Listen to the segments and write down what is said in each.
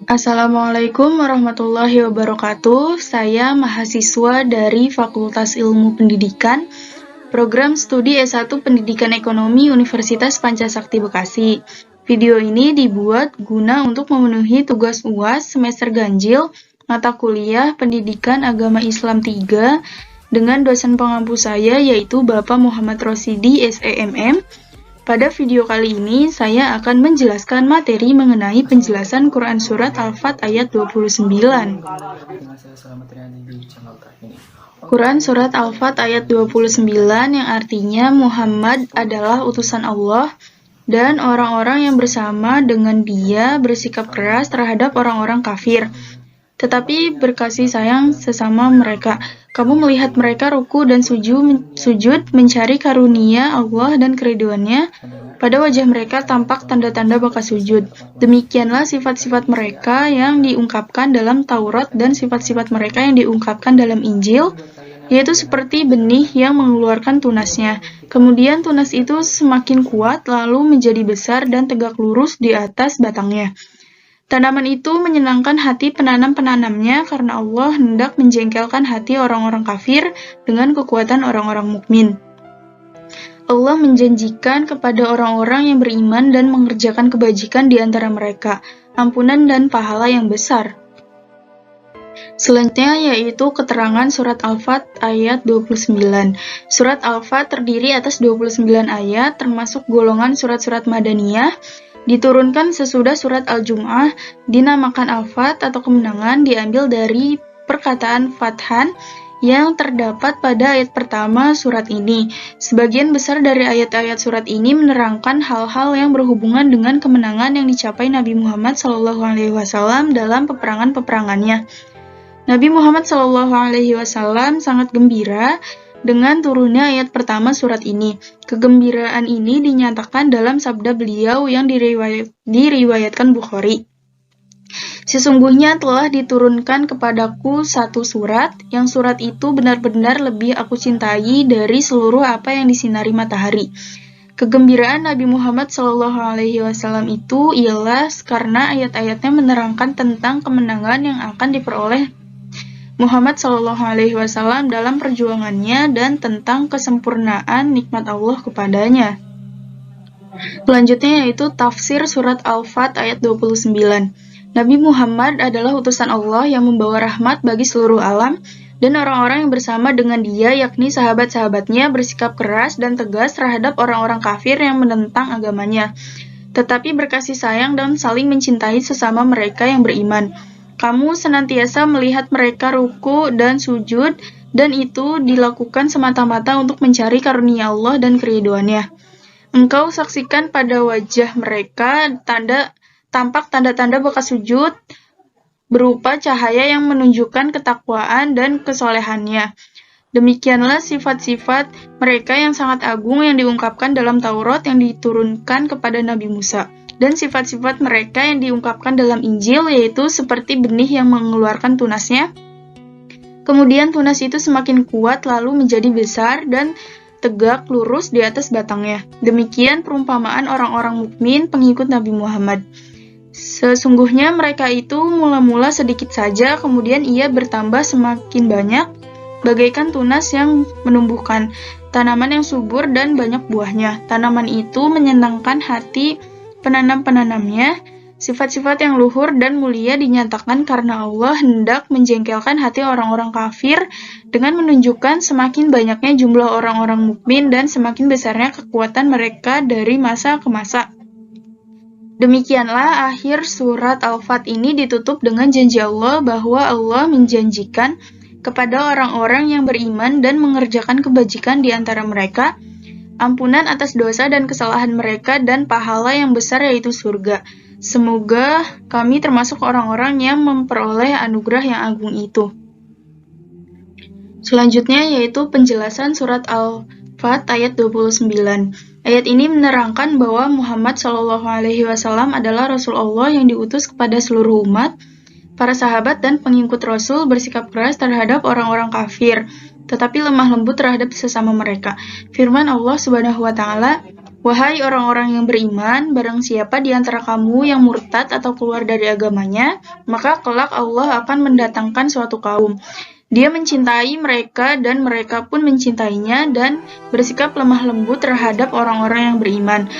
Assalamualaikum warahmatullahi wabarakatuh. Saya mahasiswa dari Fakultas Ilmu Pendidikan, Program Studi S1 Pendidikan Ekonomi Universitas Pancasakti Bekasi. Video ini dibuat guna untuk memenuhi tugas UAS semester ganjil mata kuliah Pendidikan Agama Islam 3 dengan dosen pengampu saya yaitu Bapak Muhammad Rosidi SEMM. Pada video kali ini, saya akan menjelaskan materi mengenai penjelasan Quran Surat Al-Fat ayat 29. Quran Surat Al-Fat ayat 29 yang artinya Muhammad adalah utusan Allah dan orang-orang yang bersama dengan dia bersikap keras terhadap orang-orang kafir. Tetapi berkasih sayang sesama mereka. Kamu melihat mereka ruku dan sujud mencari karunia Allah dan keriduannya. Pada wajah mereka tampak tanda-tanda bekas sujud. Demikianlah sifat-sifat mereka yang diungkapkan dalam Taurat dan sifat-sifat mereka yang diungkapkan dalam Injil, yaitu seperti benih yang mengeluarkan tunasnya. Kemudian tunas itu semakin kuat lalu menjadi besar dan tegak lurus di atas batangnya. Tanaman itu menyenangkan hati penanam-penanamnya karena Allah hendak menjengkelkan hati orang-orang kafir dengan kekuatan orang-orang mukmin. Allah menjanjikan kepada orang-orang yang beriman dan mengerjakan kebajikan di antara mereka, ampunan dan pahala yang besar. Selanjutnya yaitu keterangan surat Al-Fat ayat 29. Surat Al-Fat terdiri atas 29 ayat termasuk golongan surat-surat Madaniyah. Diturunkan sesudah surat Al-Jum'ah, dinamakan Al-Fat atau kemenangan diambil dari perkataan Fathan yang terdapat pada ayat pertama surat ini. Sebagian besar dari ayat-ayat surat ini menerangkan hal-hal yang berhubungan dengan kemenangan yang dicapai Nabi Muhammad SAW dalam peperangan-peperangannya. Nabi Muhammad SAW sangat gembira dengan turunnya ayat pertama surat ini. Kegembiraan ini dinyatakan dalam sabda beliau yang diriwayatkan Bukhari. Sesungguhnya telah diturunkan kepadaku satu surat, yang surat itu benar-benar lebih aku cintai dari seluruh apa yang disinari matahari. Kegembiraan Nabi Muhammad SAW itu ialah karena ayat-ayatnya menerangkan tentang kemenangan yang akan diperoleh Muhammad SAW dalam perjuangannya dan tentang kesempurnaan nikmat Allah kepadanya. Selanjutnya yaitu tafsir surat Al-Fat ayat 29. Nabi Muhammad adalah utusan Allah yang membawa rahmat bagi seluruh alam, dan orang-orang yang bersama dengan dia yakni sahabat-sahabatnya bersikap keras dan tegas terhadap orang-orang kafir yang menentang agamanya, tetapi berkasih sayang dan saling mencintai sesama mereka yang beriman. Kamu senantiasa melihat mereka ruku dan sujud, dan itu dilakukan semata-mata untuk mencari karunia Allah dan keriduannya. Engkau saksikan pada wajah mereka tampak tanda-tanda bekas sujud berupa cahaya yang menunjukkan ketakwaan dan kesolehannya. Demikianlah sifat-sifat mereka yang sangat agung yang diungkapkan dalam Taurat yang diturunkan kepada Nabi Musa. Dan sifat-sifat mereka yang diungkapkan dalam Injil yaitu seperti benih yang mengeluarkan tunasnya. Kemudian tunas itu semakin kuat lalu menjadi besar dan tegak lurus di atas batangnya. Demikian perumpamaan orang-orang mukmin pengikut Nabi Muhammad. Sesungguhnya mereka itu mula-mula sedikit saja, kemudian ia bertambah semakin banyak, bagaikan tunas yang menumbuhkan tanaman yang subur dan banyak buahnya. Tanaman itu menyenangkan hati penanam-penanamnya. Sifat-sifat yang luhur dan mulia dinyatakan karena Allah hendak menjengkelkan hati orang-orang kafir dengan menunjukkan semakin banyaknya jumlah orang-orang mukmin dan semakin besarnya kekuatan mereka dari masa ke masa. Demikianlah akhir surat Al-Fat ini ditutup dengan janji Allah bahwa Allah menjanjikan kepada orang-orang yang beriman dan mengerjakan kebajikan di antara mereka ampunan atas dosa dan kesalahan mereka dan pahala yang besar yaitu surga. Semoga kami termasuk orang-orang yang memperoleh anugerah yang agung itu. Selanjutnya yaitu penjelasan surat Al-Fat ayat 29. Ayat ini menerangkan bahwa Muhammad SAW adalah Rasul Allah yang diutus kepada seluruh umat. Para sahabat dan pengikut Rasul bersikap keras terhadap orang-orang kafir, tetapi lemah lembut terhadap sesama mereka. Firman Allah Subhanahu wa taala, Wahai orang-orang yang beriman, barang siapa di antara kamu yang murtad atau keluar dari agamanya, maka kelak Allah akan mendatangkan suatu kaum. Dia mencintai mereka dan mereka pun mencintainya dan bersikap lemah lembut terhadap orang-orang yang beriman,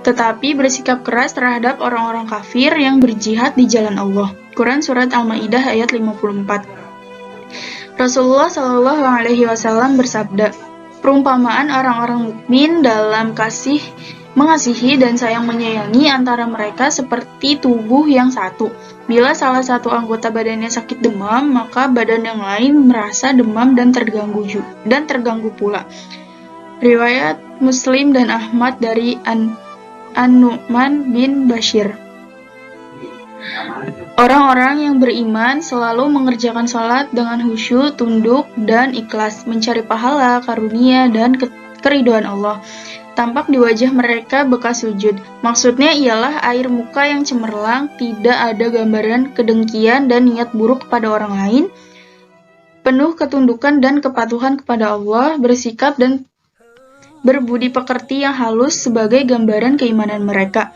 tetapi bersikap keras terhadap orang-orang kafir yang berjihad di jalan Allah. Quran Surat Al-Ma'idah ayat 54. Rasulullah Shallallahu Alaihi Wasallam bersabda, perumpamaan orang-orang mukmin dalam mengasihi dan sayang menyayangi antara mereka seperti tubuh yang satu. Bila salah satu anggota badannya sakit demam, maka badan yang lain merasa demam dan terganggu pula. Riwayat Muslim dan Ahmad dari An-Nu'man bin Bashir. Orang-orang yang beriman selalu mengerjakan sholat dengan khusyuk, tunduk, dan ikhlas, mencari pahala, karunia, dan keridhaan Allah. Tampak di wajah mereka bekas sujud. Maksudnya ialah air muka yang cemerlang, tidak ada gambaran kedengkian dan niat buruk kepada orang lain, penuh ketundukan dan kepatuhan kepada Allah, bersikap dan berbudi pekerti yang halus sebagai gambaran keimanan mereka.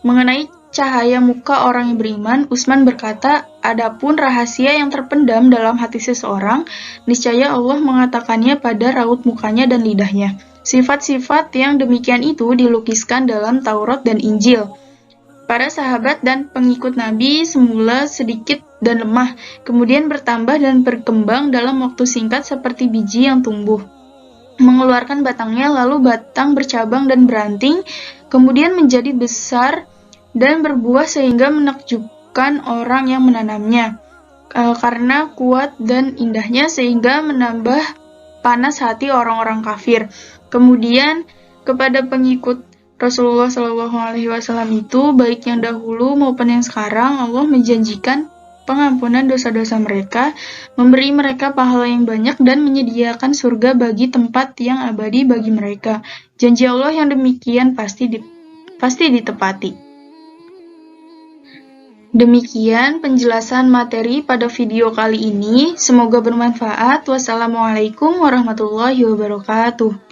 Mengenai cahaya muka orang yang beriman, Utsman berkata, adapun rahasia yang terpendam dalam hati seseorang, niscaya Allah mengatakannya pada raut mukanya dan lidahnya. Sifat-sifat yang demikian itu dilukiskan dalam Taurat dan Injil. Para sahabat dan pengikut Nabi semula sedikit dan lemah, kemudian bertambah dan berkembang dalam waktu singkat seperti biji yang tumbuh, mengeluarkan batangnya, lalu batang bercabang dan beranting, kemudian menjadi besar dan berbuah sehingga menakjubkan orang yang menanamnya, karena kuat dan indahnya sehingga menambah panas hati orang-orang kafir. Kemudian kepada pengikut Rasulullah SAW itu, baik yang dahulu maupun yang sekarang, Allah menjanjikan pengampunan dosa-dosa mereka, memberi mereka pahala yang banyak, dan menyediakan surga bagi tempat yang abadi bagi mereka. Janji Allah yang demikian pasti ditepati. Demikian penjelasan materi pada video kali ini. Semoga bermanfaat. Wassalamualaikum warahmatullahi wabarakatuh.